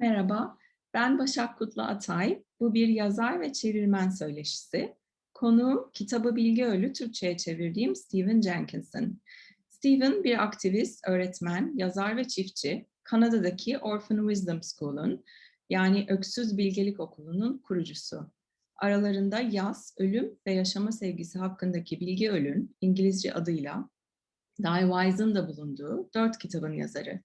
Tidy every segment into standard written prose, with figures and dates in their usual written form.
Merhaba, ben Başak Kutlu Atay. Bu bir yazar ve çevirmen söyleşisi. Konuğum Kitabı Bilge Öl'ü Türkçe'ye çevirdiğim Stephen Jenkinson. Stephen bir aktivist, öğretmen, yazar ve çiftçi. Kanada'daki Orphan Wisdom School'un yani Öksüz Bilgelik Okulu'nun kurucusu. Aralarında yaz, ölüm ve yaşama sevgisi hakkındaki Bilge Öl'ün İngilizce adıyla Di Wise'ın da bulunduğu 4 kitabın yazarı.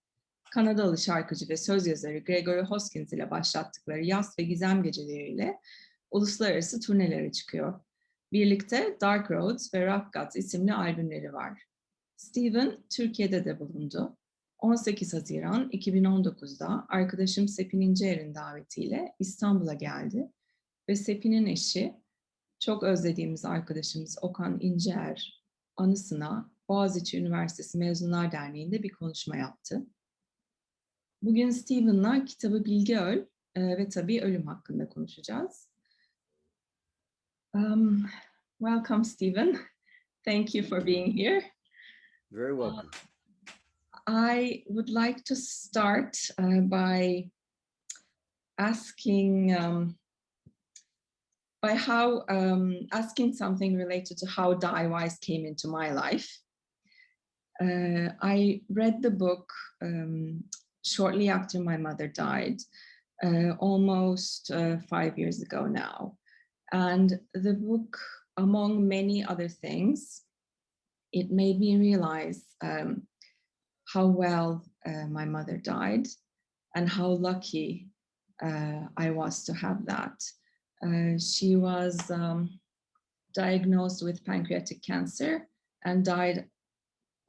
Kanadalı şarkıcı ve söz yazarı Gregory Hoskins ile başlattıkları yaz ve gizem geceleriyle uluslararası turnelere çıkıyor. Birlikte Dark Roads ve Rock Gods isimli albümleri var. Stephen Türkiye'de de bulundu. 18 Haziran 2019'da arkadaşım Sepin İnceer'in davetiyle İstanbul'a geldi ve Sepin'in eşi, çok özlediğimiz arkadaşımız Okan İnceer anısına Boğaziçi Üniversitesi Mezunlar Derneği'nde bir konuşma yaptı. Bugün Stephen'la Kitabı Bilge Öl ve tabii ölüm hakkında konuşacağız. Welcome, Stephen. Thank you for being here. Very welcome. I would like to start by asking asking something related to how Di Wise came into my life. I read the book shortly after my mother died, almost 5 years ago now. And the book, among many other things, it made me realize how well my mother died and how lucky I was to have that. She was diagnosed with pancreatic cancer and died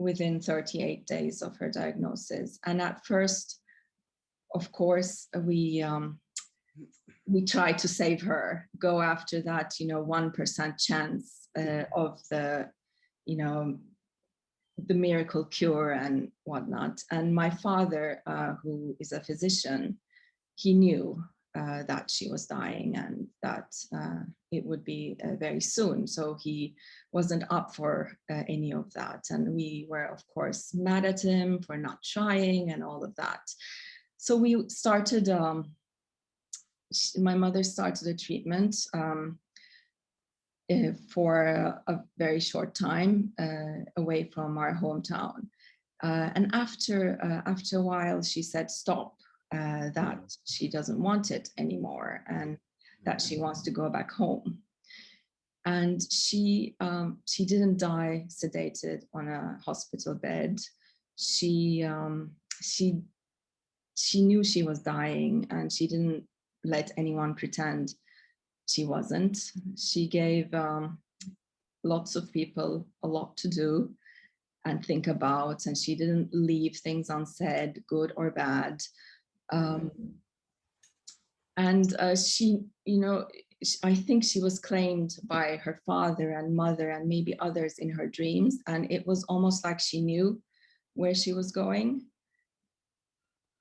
within 38 days of her diagnosis. And at first, of course, we tried to save her, go after that, 1% chance of the miracle cure and whatnot. And my father, who is a physician, he knew that she was dying and that it would be very soon. So he wasn't up for any of that. And we were, of course, mad at him for not trying and all of that. So we started, my mother started a treatment for a very short time away from our hometown. And after a while, she said, stop. That she doesn't want it anymore and that she wants to go back home. And she didn't die sedated on a hospital bed. She knew she was dying and she didn't let anyone pretend she wasn't. She gave lots of people a lot to do and think about, and she didn't leave things unsaid, good or bad. And she, I think she was claimed by her father and mother and maybe others in her dreams. And it was almost like she knew where she was going.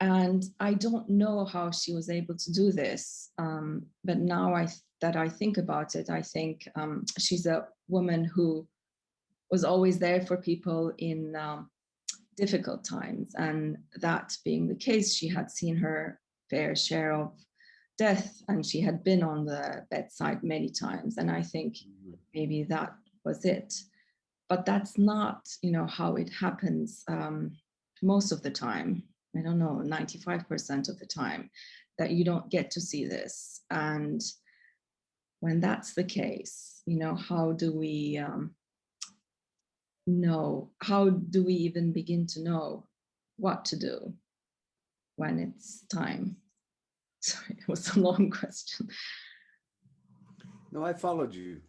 And I don't know how she was able to do this. But now that I think about it, I think she's a woman who was always there for people in difficult times, and that being the case, she had seen her fair share of death and she had been on the bedside many times, and I think maybe that was it. But that's not, how it happens most of the time. I don't know, 95% of the time that you don't get to see this. And when that's the case, how do we know, how do we even begin to know what to do when it's time? Sorry, it was a long question. No, I followed you.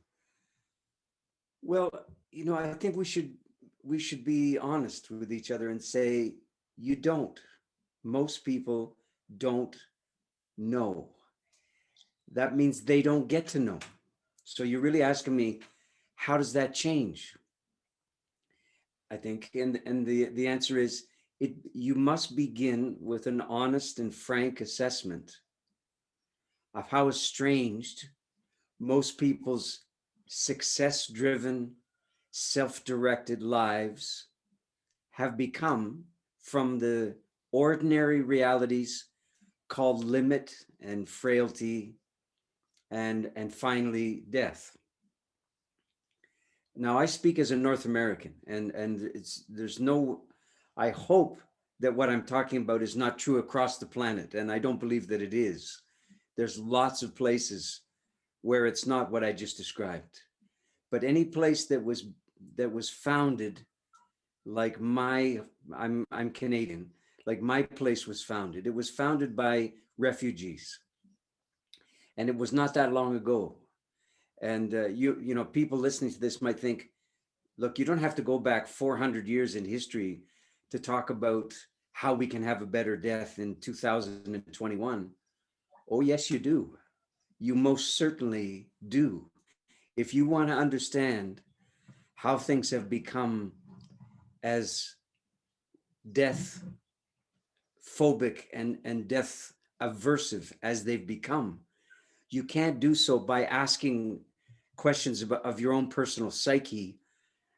Well, I think we should be honest with each other and say, you don't. Most people don't know. That means they don't get to know. So you're really asking me, how does that change? I think, and the answer is, you must begin with an honest and frank assessment of how estranged most people's success-driven, self-directed lives have become from the ordinary realities called limit and frailty and finally death. Now I speak as a North American, and there's no, I hope that what I'm talking about is not true across the planet, and I don't believe that it is. There's lots of places where it's not what I just described. But any place that was founded like I'm Canadian, like my place was founded. It was founded by refugees, and it was not that long ago. And you know, people listening to this might think, look, you don't have to go back 400 years in history to talk about how we can have a better death in 2021. Oh, yes, you do. You most certainly do. If you want to understand how things have become as death phobic and death aversive as they've become, you can't do so by asking questions of your own personal psyche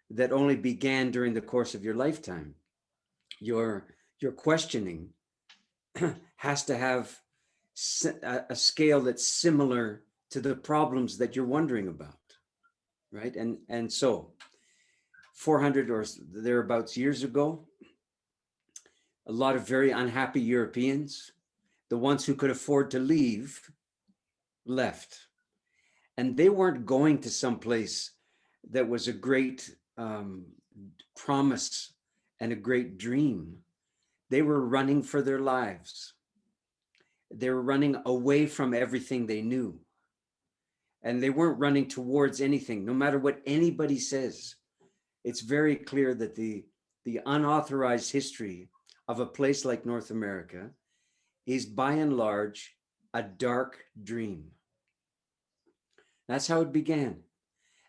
that only began during the course of your lifetime. Your questioning has to have a scale that's similar to the problems that you're wondering about, right? And so 400 or thereabouts years ago, a lot of very unhappy Europeans, the ones who could afford to leave, left. And they weren't going to some place that was a great promise and a great dream. They were running for their lives. They were running away from everything they knew. And they weren't running towards anything, no matter what anybody says. It's very clear that the unauthorized history of a place like North America is by and large a dark dream. That's how it began.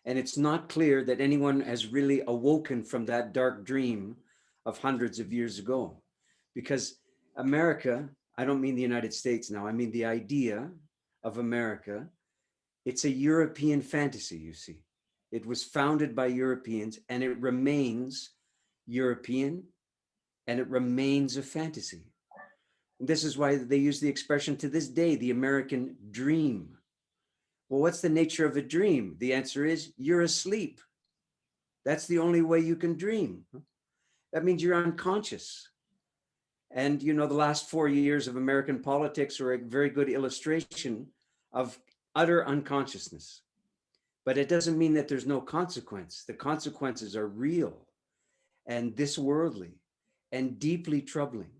And it's not clear that anyone has really awoken from that dark dream of hundreds of years ago. Because America, I don't mean the United States now, I mean the idea of America, it's a European fantasy, you see. It was founded by Europeans, and it remains European, and it remains a fantasy. And this is why they use the expression to this day, the American dream. Well, what's the nature of a dream? The answer is you're asleep. That's the only way you can dream. That means you're unconscious. And you know, the last 4 years of American politics are a very good illustration of utter unconsciousness. But it doesn't mean that there's no consequence. The consequences are real and this worldly and deeply troubling.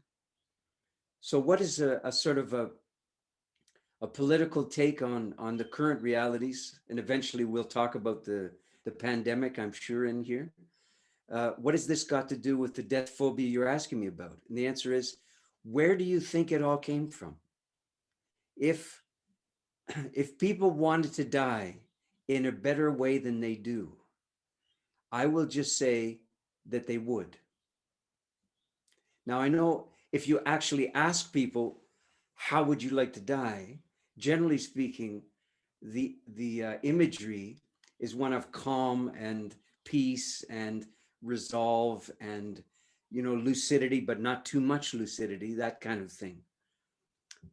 So what is a sort of a political take on the current realities? And eventually we'll talk about the pandemic, I'm sure, in here. What has this got to do with the death phobia you're asking me about? And the answer is, where do you think it all came from? If people wanted to die in a better way than they do, I will just say that they would. Now, I know if you actually ask people, how would you like to die? Generally speaking, the imagery is one of calm and peace and resolve and, you know, lucidity, but not too much lucidity, that kind of thing.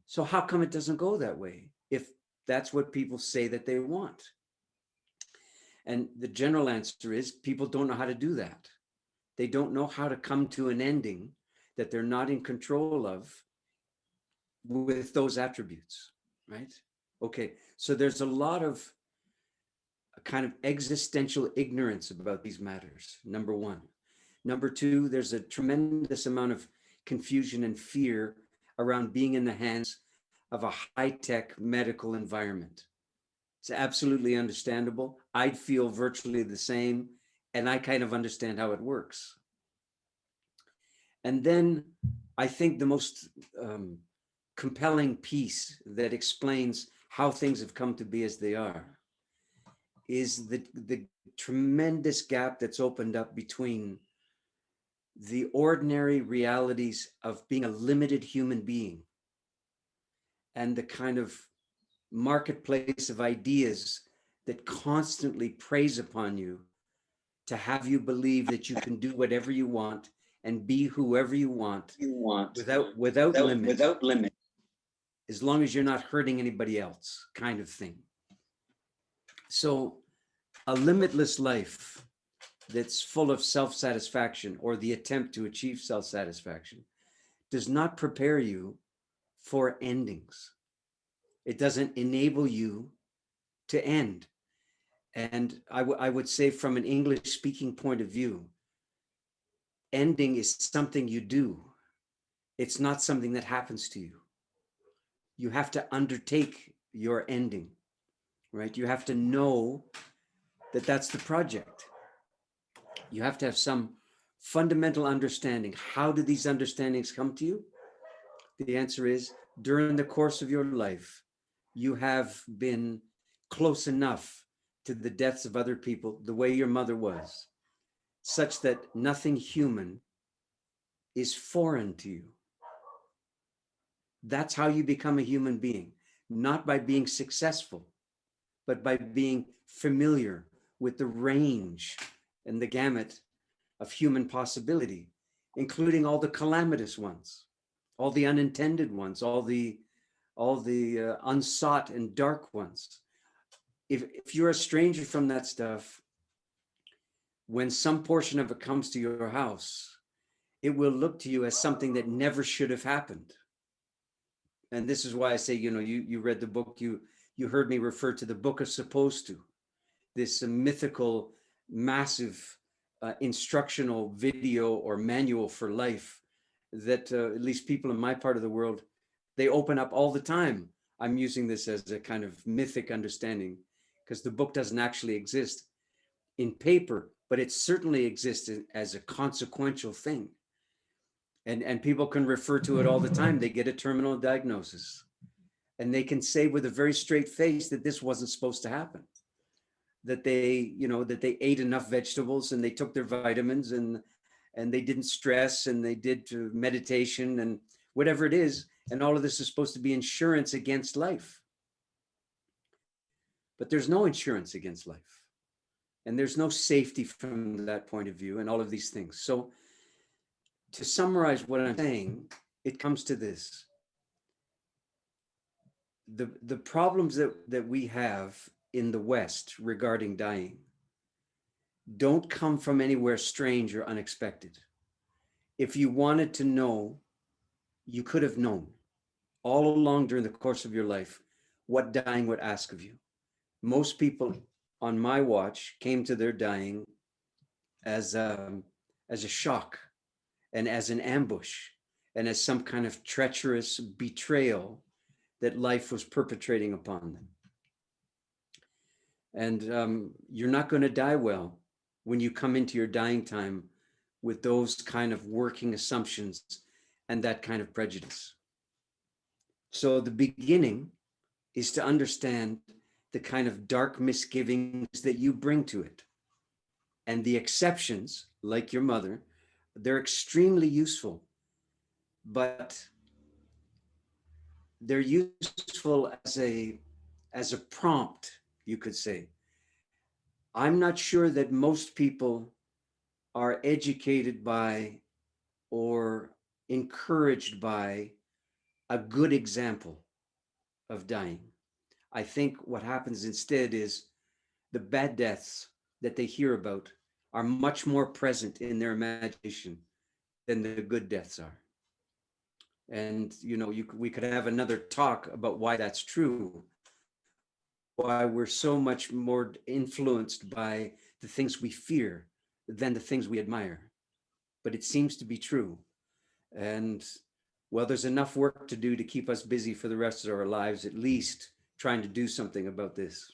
So how come it doesn't go that way if that's what people say that they want? And the general answer is people don't know how to do that. They don't know how to come to an ending that they're not in control of with those attributes, right? Okay, so there's a lot of a kind of existential ignorance about these matters, number one. Number two, there's a tremendous amount of confusion and fear around being in the hands of a high-tech medical environment. It's absolutely understandable. I'd feel virtually the same, and I kind of understand how it works. And then I think the most compelling piece that explains how things have come to be as they are is the tremendous gap that's opened up between the ordinary realities of being a limited human being and the kind of marketplace of ideas that constantly preys upon you to have you believe that you can do whatever you want and be whoever you want without limit. as long as you're not hurting anybody else, kind of thing. So a limitless life that's full of self-satisfaction, or the attempt to achieve self-satisfaction, does not prepare you for endings. It doesn't enable you to end. And I would say, from an English speaking point of view, ending is something you do. It's not something that happens to you. You have to undertake your ending, right? You have to know that that's the project. You have to have some fundamental understanding. How do these understandings come to you? The answer is, during the course of your life, you have been close enough to the deaths of other people, the way your mother was, such that nothing human is foreign to you. That's how you become a human being, not by being successful, but by being familiar with the range and the gamut of human possibility, including all the calamitous ones, all the unintended ones, all the unsought and dark ones. If you're a stranger from that stuff, when some portion of it comes to your house, it will look to you as something that never should have happened. And this is why I say, you read the book, you heard me refer to the book of supposed to, this mythical, massive instructional video or manual for life that at least people in my part of the world, they open up all the time. I'm using this as a kind of mythic understanding, because the book doesn't actually exist in paper, but it certainly exists as a consequential thing. And people can refer to it all the time. They get a terminal diagnosis and they can say with a very straight face that this wasn't supposed to happen, that they ate enough vegetables and they took their vitamins and they didn't stress and they did meditation and whatever it is. And all of this is supposed to be insurance against life. But there's no insurance against life. And there's no safety from that point of view and all of these things. So to summarize what I'm saying, it comes to this. The problems that we have in the West regarding dying don't come from anywhere strange or unexpected. If you wanted to know, you could have known all along during the course of your life what dying would ask of you. Most people on my watch came to their dying as a shock and as an ambush and as some kind of treacherous betrayal that life was perpetrating upon them. And you're not going to die well when you come into your dying time with those kind of working assumptions and that kind of prejudice. So the beginning is to understand the kind of dark misgivings that you bring to it. And the exceptions, like your mother, they're extremely useful, but they're useful as a prompt, you could say. I'm not sure that most people are educated by or encouraged by a good example of dying. I think what happens instead is the bad deaths that they hear about are much more present in their imagination than the good deaths are. And, we could have another talk about why that's true, why we're so much more influenced by the things we fear than the things we admire. But it seems to be true. And well, there's enough work to do to keep us busy for the rest of our lives, at least trying to do something about this.